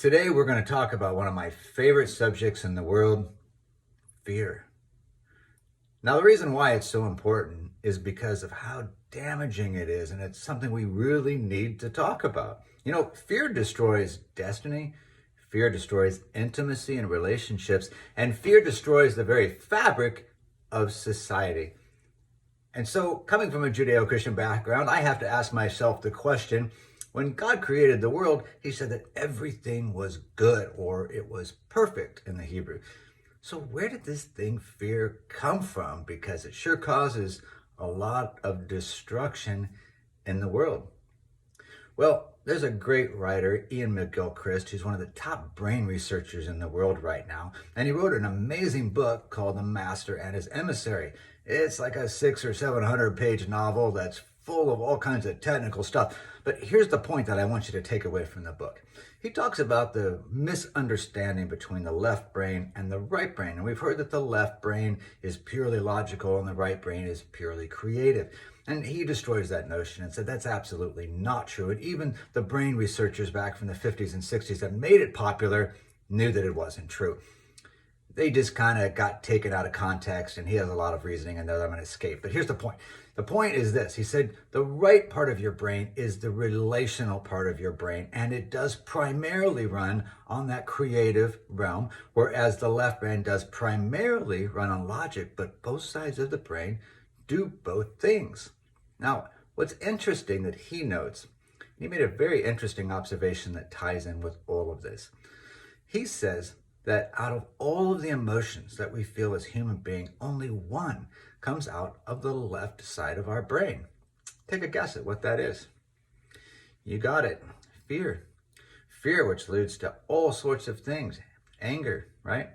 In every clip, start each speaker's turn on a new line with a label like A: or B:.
A: Today, we're going to talk about one of my favorite subjects in the world, fear. Now, the reason why it's so important is because of how damaging it is, and it's something we really need to talk about. Fear destroys destiny, fear destroys intimacy and relationships, and fear destroys the very fabric of society. And so, coming from a Judeo-Christian background, I have to ask myself the question, when God created the world, he said that everything was good, or it was perfect in the Hebrew. So where did this thing fear come from? Because it sure causes a lot of destruction in the world. Well, there's a great writer, Iain McGilchrist, who's one of the top brain researchers in the world right now. And he wrote an amazing book called The Master and His Emissary. It's like a 600 or 700 page novel that's full of all kinds of technical stuff. But here's the point that I want you to take away from the book. He talks about the misunderstanding between the left brain and the right brain. And we've heard that the left brain is purely logical and the right brain is purely creative. And he destroys that notion and said that's absolutely not true. And even the brain researchers back from the 50s and 60s that made it popular knew that it wasn't true. They just kind of got taken out of context, and he has a lot of reasoning in there that I'm going to escape. But here's the point. The point is this. He said the right part of your brain is the relational part of your brain, and it does primarily run on that creative realm, whereas the left brain does primarily run on logic, but both sides of the brain do both things. Now, what's interesting that he notes, he made a very interesting observation that ties in with all of this. He says that out of all of the emotions that we feel as human beings, only one comes out of the left side of our brain. Take a guess at what that is. You got it. Fear. Fear, which leads to all sorts of things. Anger, right?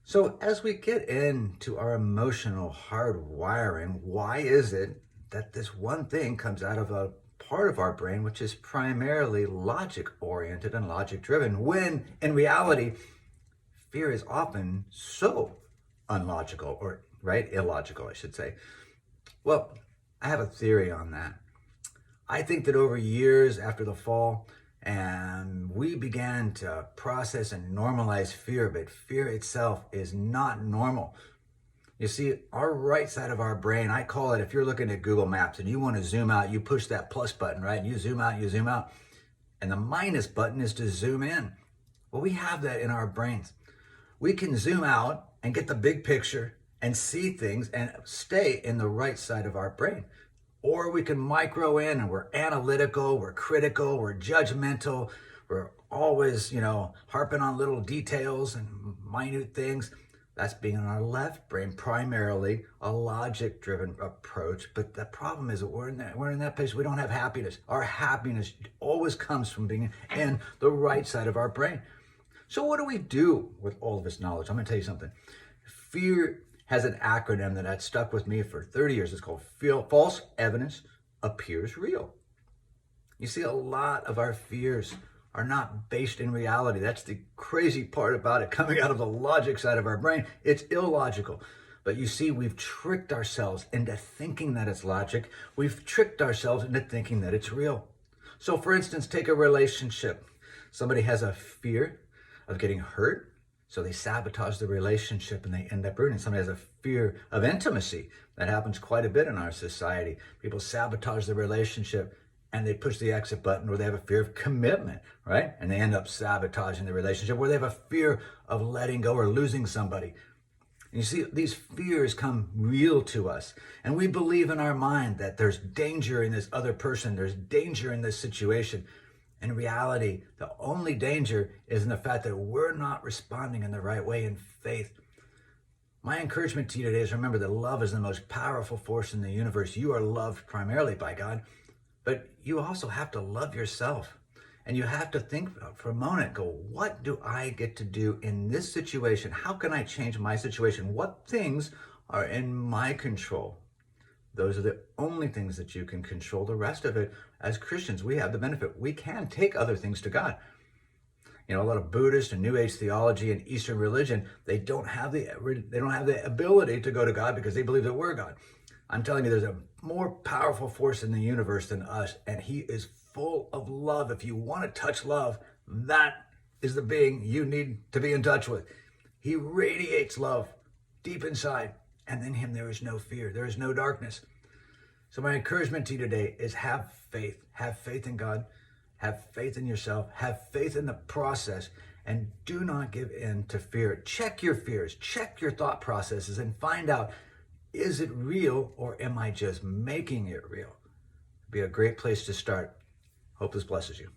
A: So as we get into our emotional hardwiring, why is it that this one thing comes out of a part of our brain which is primarily logic-oriented and logic-driven, when in reality, fear is often so unlogical, or illogical, I should say. Well, I have a theory on that. I think that over years after the fall, and we began to process and normalize fear, but fear itself is not normal. You see, our right side of our brain, I call it, if you're looking at Google Maps and you want to zoom out, you push that plus button, right? You zoom out, and the minus button is to zoom in. Well, we have that in our brains. We can zoom out and get the big picture and see things and stay in the right side of our brain. Or we can micro in and we're analytical, we're critical, we're judgmental, we're always, harping on little details and minute things. That's being in our left brain, primarily a logic-driven approach. But the problem is that we're in that place, we don't have happiness. Our happiness always comes from being in the right side of our brain. So what do we do with all of this knowledge? I'm going to tell you something. Fear has an acronym that had stuck with me for 30 years. It's called False Evidence Appears Real. You see, a lot of our fears are not based in reality. That's the crazy part about it. Coming out of the logic side of our brain, it's illogical. But you see, we've tricked ourselves into thinking that it's logic. We've tricked ourselves into thinking that it's real. So for instance, take a relationship. Somebody has a fear of getting hurt, so they sabotage the relationship and they end up ruining. Somebody has a fear of intimacy. That happens quite a bit in our society. People sabotage the relationship and they push the exit button, or they have a fear of commitment, right? And they end up sabotaging the relationship, or they have a fear of letting go or losing somebody. And you see, these fears come real to us. And we believe in our mind that there's danger in this other person, there's danger in this situation. In reality, the only danger is in the fact that we're not responding in the right way in faith. My encouragement to you today is remember that love is the most powerful force in the universe. You are loved primarily by God, but you also have to love yourself. And you have to think for a moment, go, what do I get to do in this situation? How can I change my situation? What things are in my control? Those are the only things that you can control. The rest of it, as Christians, we have the benefit. We can take other things to God. A lot of Buddhist and New Age theology and Eastern religion, they don't have the ability to go to God because they believe that we're God. I'm telling you, there's a more powerful force in the universe than us, and he is full of love. If you want to touch love, that is the being you need to be in touch with. He radiates love deep inside, and in him there is no fear, there is no darkness. So my encouragement to you today is have faith. Have faith in God, have faith in yourself, have faith in the process, and do not give in to fear. Check your fears, check your thought processes, and find out, is it real or am I just making it real? It'd be a great place to start. Hope this blesses you.